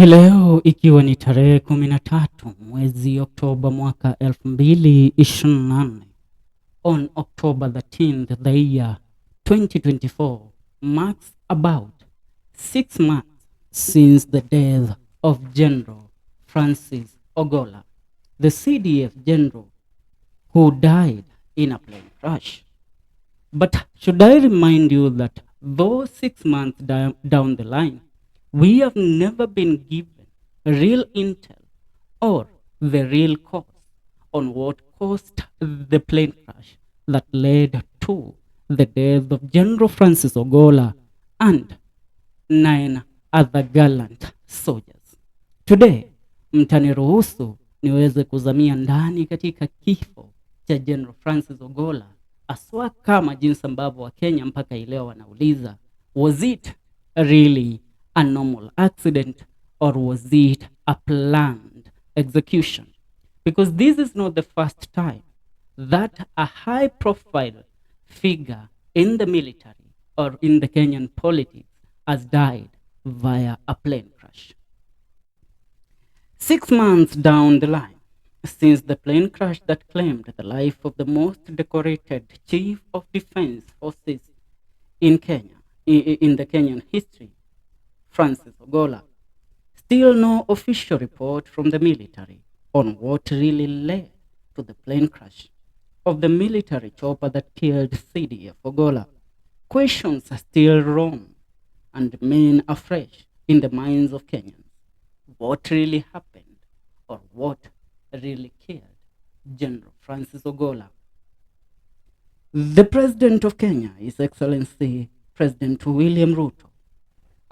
Hii leo ikiwa ni tarehe 13 mwezi Oktoba mwaka 2024, on October 13th the year 2024 marks about 6 months since the death of General Francis Ogolla, the CDF general who died in a plane crash. But should I remind you that though 6 months down the line, we have never been given real intel or the real cause on what caused the plane crash that led to the death of General Francis Ogolla and 9 other gallant soldiers. Today, mtaniruhusu niweze kuzamia ndani katika kifo cha General Francis Ogolla, aswa kama jinsi ambavyo Wakenya mpaka ileo wanauliza, was it really a normal accident or was it a planned execution? Because this is not the first time that a high profile figure in the military or in the Kenyan politics has died via a plane crash. 6 months down the line, since the plane crash that claimed the life of the most decorated chief of defense forces in Kenya, in the Kenyan history, Francis Ogolla, still no official report from the military on what really led to the plane crash of the military chopper that killed CDF Ogolla. Questions are still roam and remain afresh in the minds of Kenyans. What really happened or what really killed General Francis Ogolla? The President of Kenya, His Excellency President William Ruto,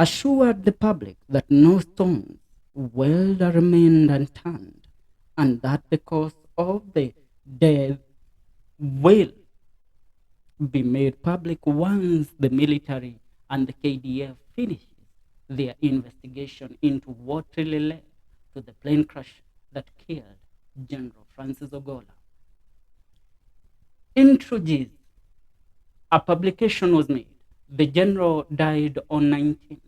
assured the public that no stones will remain unturned and that the cause of the death will be made public once the military and the KDF finishes their investigation into what really led to the plane crash that killed General Francis Ogolla. Introduced, a publication was made. The general died on 18th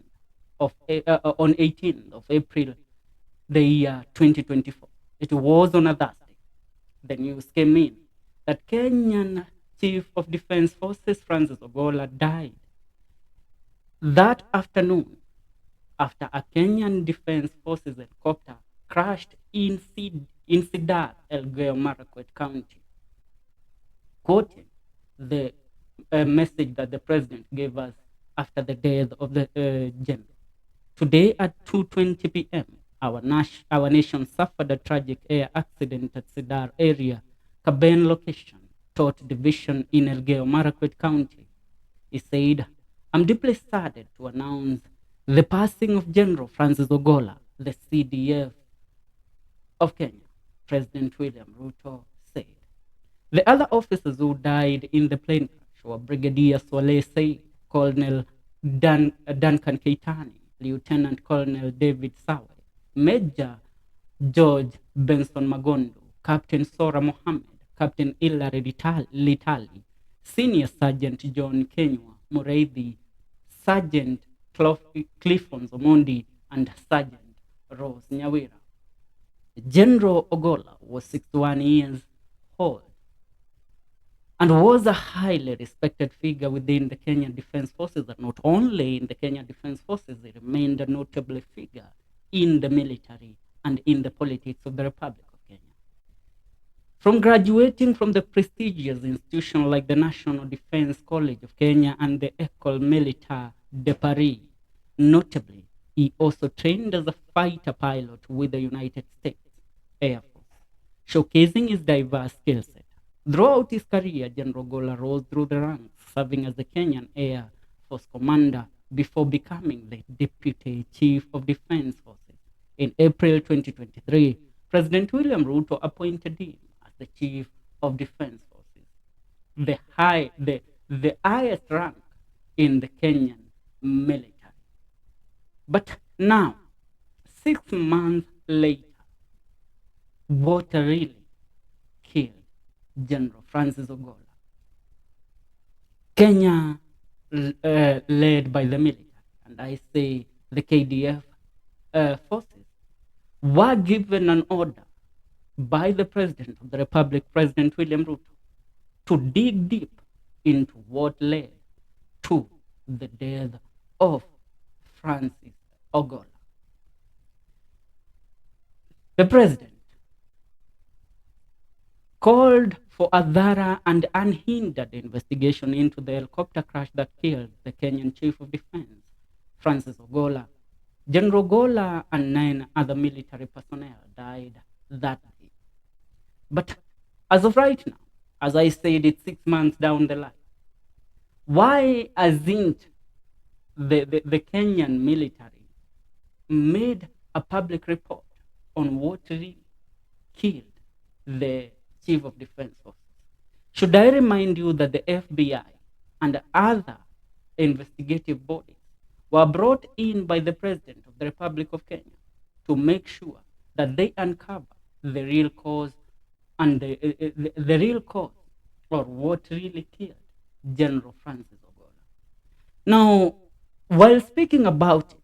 of April, the year 2024. It was on a Thursday. The news came in that Kenyan Chief of Defense Forces Francis Ogolla died that afternoon after a Kenyan Defense Forces helicopter crashed in Sidar, Elgeyo Marakwet County. Quoting the message that the president gave us after the death of the general. Today at 2:20 p.m., our nation suffered a tragic air accident at Sidar area, Kaben location, Tot Division in Elgeyo Marakwet County. He said, "I'm deeply saddened to announce the passing of General Francis Ogolla, the CDF of Kenya," President William Ruto said. The other officers who died in the plane crash were Brigadier Swale Said, Colonel Duncan Keitani, Lieutenant Colonel David Sawe, Major George Benson Magondo, Captain Sora Mohammed, Captain Hilary Litali, Senior Sergeant John Kenywa Mureithi, Sergeant Cliffon Omondi, and Sergeant Rose Nyawira. General Ogolla was 61 years old and was a highly respected figure within the Kenyan Defense Forces, and not only in the Kenyan Defense Forces, he remained a notable figure in the military and in the politics of the Republic of Kenya. From graduating from the prestigious institution like the National Defense College of Kenya and the École Militaire de Paris, notably, he also trained as a fighter pilot with the United States Air Force, showcasing his diverse skill set. Throughout his career, General Ogolla rose through the ranks, serving as the Kenyan Air Force commander before becoming the Deputy Chief of Defense Forces. In April 2023, President William Ruto appointed him as the Chief of Defense Forces, the highest rank in the Kenyan military. But now, 6 months later, what really killed General Francis Ogolla? Kenya, led by the military, and I say the KDF, forces were given an order by the President of the Republic, President William Ruto, to dig deep into what led to the death of Francis Ogolla. The President called for a thorough and unhindered investigation into the helicopter crash that killed the Kenyan Chief of Defense, Francis Ogolla. General Ogolla and 9 other military personnel died that day. But as of right now, as I said, it's 6 months down the line. Why hasn't the Kenyan military made a public report on what really killed the Chief of Defense Forces? Should I remind you that the FBI and other investigative bodies were brought in by the President of the Republic of Kenya to make sure that they uncover the real cause and the real cause or what really killed General Francis Ogolla. Now, while speaking about it,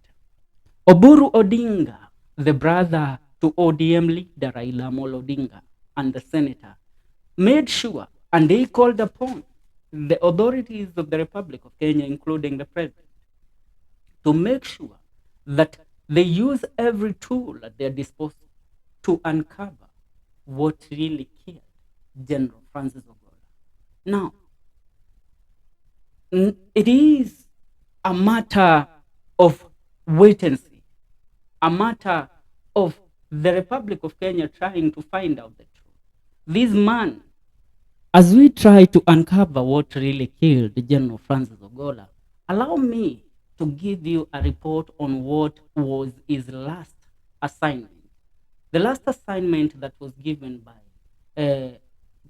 Oburu Odinga, the brother to ODM leader Raila Amolo Odinga and the senator, made sure and they called upon the authorities of the Republic of Kenya, including the president, to make sure that they use every tool at their disposal to uncover what really killed General Francis Ogolla. Now, it is a matter of wait and see, a matter of the Republic of Kenya trying to find out the truth. This man, as we try to uncover what really killed General Francis Ogolla, allow me to give you a report on what was his last assignment. The last assignment that was given by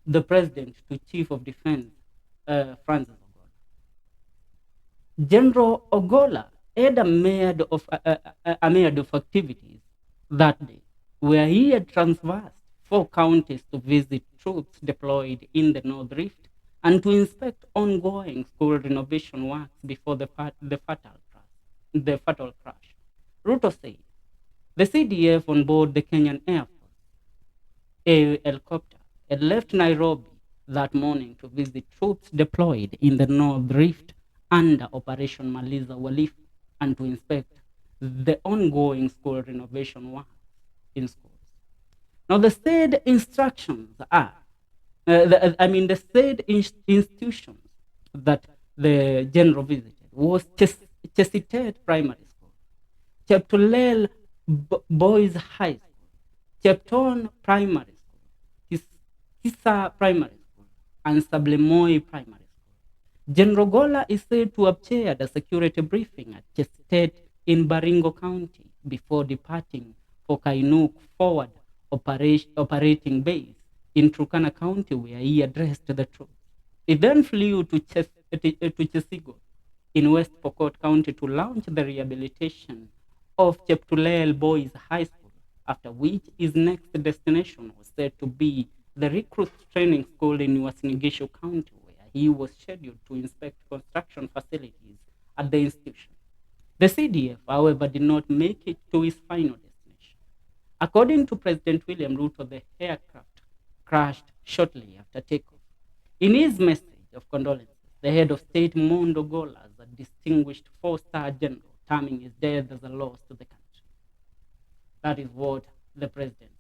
the President to Chief of Defense, Francis Ogolla. General Ogolla had a myriad of activities that day, where he had traversed 4 counties to visit troops deployed in the North Rift and to inspect ongoing school renovation works before the fatal crash. Ruto said the CDF on board the Kenyan Air Force a helicopter had left Nairobi that morning to visit troops deployed in the North Rift under Operation Maliza Walifu and to inspect the ongoing school renovation work in schools. Now, the said instructions are, the said institutions that the general visited was Chesitet Primary School, Cheptulel Boys High School, Chepton Primary School, Kisa Primary School, and Sablemoi Primary School. General Ogolla is said to have chaired a security briefing at Chesitet in Baringo County before departing for Kainuk Forward Operating Base in Turkana County, where he addressed the troops. He then flew to Chesigo in West Pokot County to launch the rehabilitation of Cheptulel Boys High School, after which his next destination was said to be the Recruit Training School in Uasin Gishu County, where he was scheduled to inspect construction facilities at the institution. The CDF, however, did not make it to his final destination. According to President William Ruto, the aircraft crashed shortly after takeoff. In his message of condolences, the head of state mourned Ogolla as a distinguished 4-star general, terming his death as a loss to the country. That is what the president said.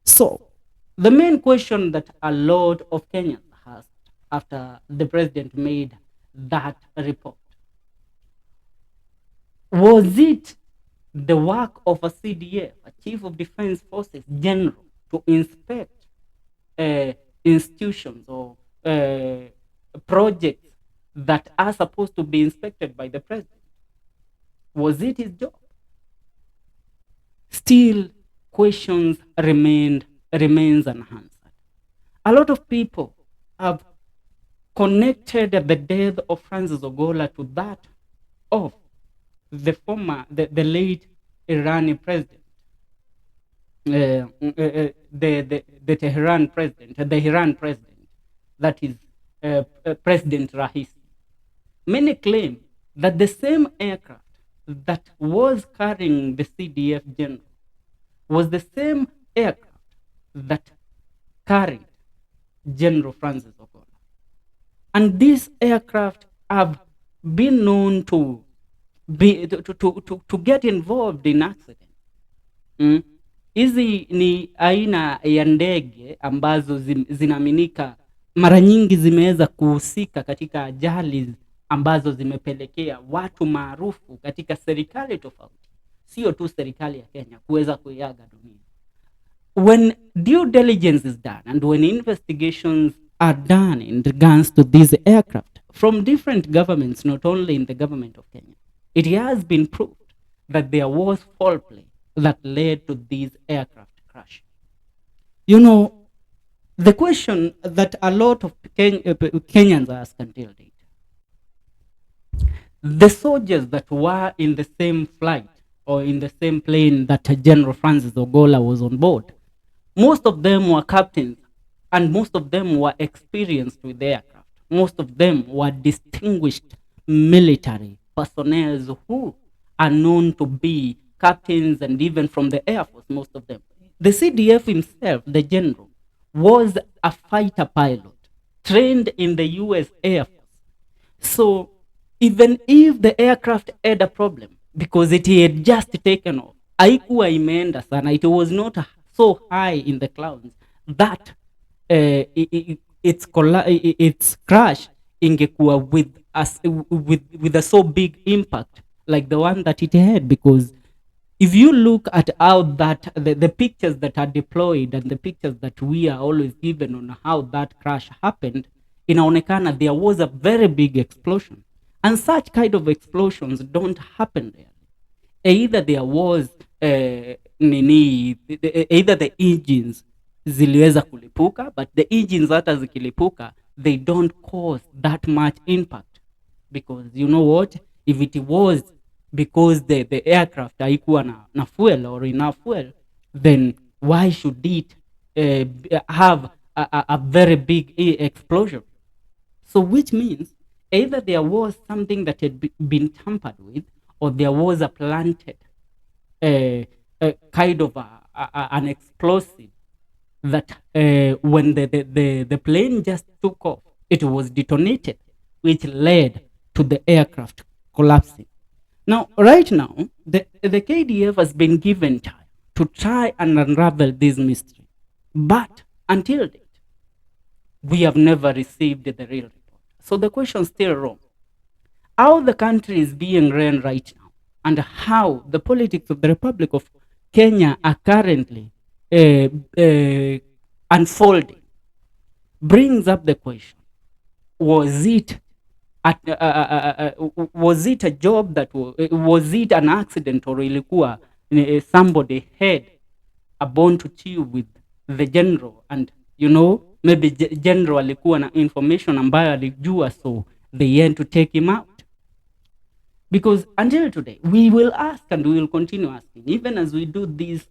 So, the main question that a lot of Kenyans asked after the president made that report, was it the work of a CDF, a Chief of Defense Forces general, to inspect institutions or projects that are supposed to be inspected by the president? Was it his job? Still, questions remains unanswered. A lot of people have connected the death of Francis Ogolla to that of the late Iranian president, the Tehran president, the Iran president, that is President Raisi. Many claim that the same aircraft that was carrying the CDF general was the same aircraft that carried General Francis Ogolla. And these aircraft have been known to get involved in accidents. Mm. Hizi ni aina ya ndege ambazo zinaaminika mara nyingi zimeweza kuhusika katika ajali ambazo zimepelekea watu maarufu katika serikali tofauti, sio tu serikali ya Kenya, kuweza kuiaga dunia. When due diligence is done and when investigations are done in regards to these aircraft from different governments, not only in the government of Kenya, it has been proved that there was foul play that led to these aircraft crash. You know, the question that a lot of Kenyans ask until date, the soldiers that were in the same flight or in the same plane that General Francis Ogolla was on board, most of them were captains and most of them were experienced with the aircraft. Most of them were distinguished military personnel who are known to be captains and even from the Air Force, most of them. The CDF himself, the general, was a fighter pilot trained in the US Air Force. So even if the aircraft had a problem because it had just taken off, haikuwa imeenda sana, it was not so high in the clouds that its crash ingekuwa with a so big impact like the one that it had. Because if you look at how that the pictures that are deployed and the pictures that we are always given on how that crash happened, inaonekana there was a very big explosion, and such kind of explosions don't happen there. Either there was either the engines ziliweza kulipuka, but the engines hata zikilipuka, they don't cause that much impact. Because you know what, if it was because the aircraft haikuwa na fuel or enough fuel, then why should it have a very big explosion? So which means either there was something that had been tampered with, or there was a planted kind of an explosive that when the plane just took off, it was detonated, which led to the aircraft collapsing. Now, right now, the KDF has been given time to try and unravel this mystery. But until date, we have never received the real report. So the question is still wrong. How the country is being run right now, and how the politics of the Republic of Kenya are currently unfolding, brings up the question: was it a job that was it an accident, or ilikuwa somebody had a bone to chew with the general, and you know, maybe general alikuwa na information ambayo alijua, so they had to take him out? Because until today, we will ask and we will continue asking, even as we do these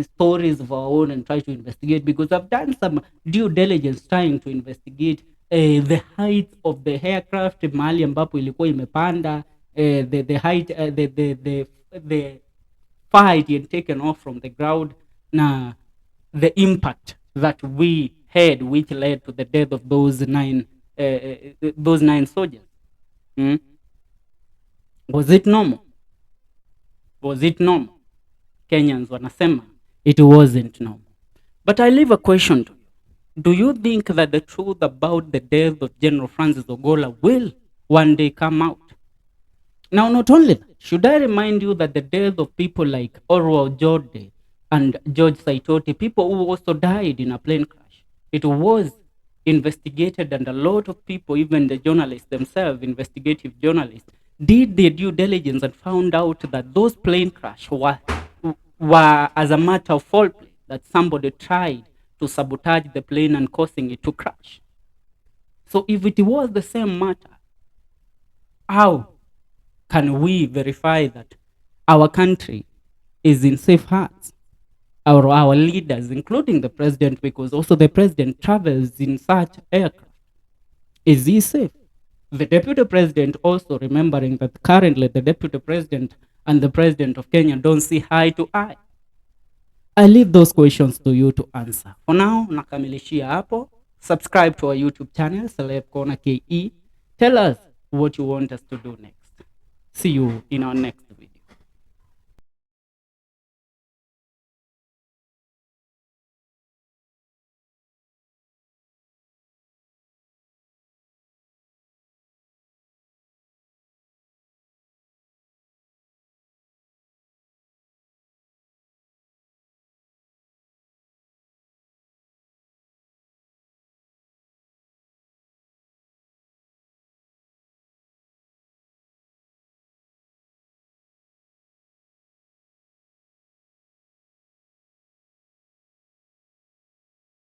stories of our own and try to investigate, because I've done some due diligence trying to investigate the height of the aircraft, mahali ambapo ilikuwa imepanda, the height, the far it had taken off from the ground, na the impact that we had, which led to the death of those nine soldiers. Was it normal? Was it normal? Kenyans wanasema it wasn't normal. But I leave a question to you. Do you think that the truth about the death of General Francis Ogolla will one day come out? Now, not only that, should I remind you that the death of people like Orwell Jorde and George Saitoti, people who also died in a plane crash, it was investigated, and a lot of people, even the journalists themselves, investigative journalists, did their due diligence and found out that those plane crash were as a matter of foul play, that somebody tried to sabotage the plane and causing it to crash. So if it was the same matter, how can we verify that our country is in safe hands, or our leaders, including the president, because also the president travels in such aircraft? Is he safe? The deputy president also remembering that currently the deputy president and the president of Kenya don't see eye to eye. I leave those questions to you to answer. For now, nakamilishia hapo. Subscribe to our YouTube channel, Celeb Corner KE. Tell us what you want us to do next. See you in our next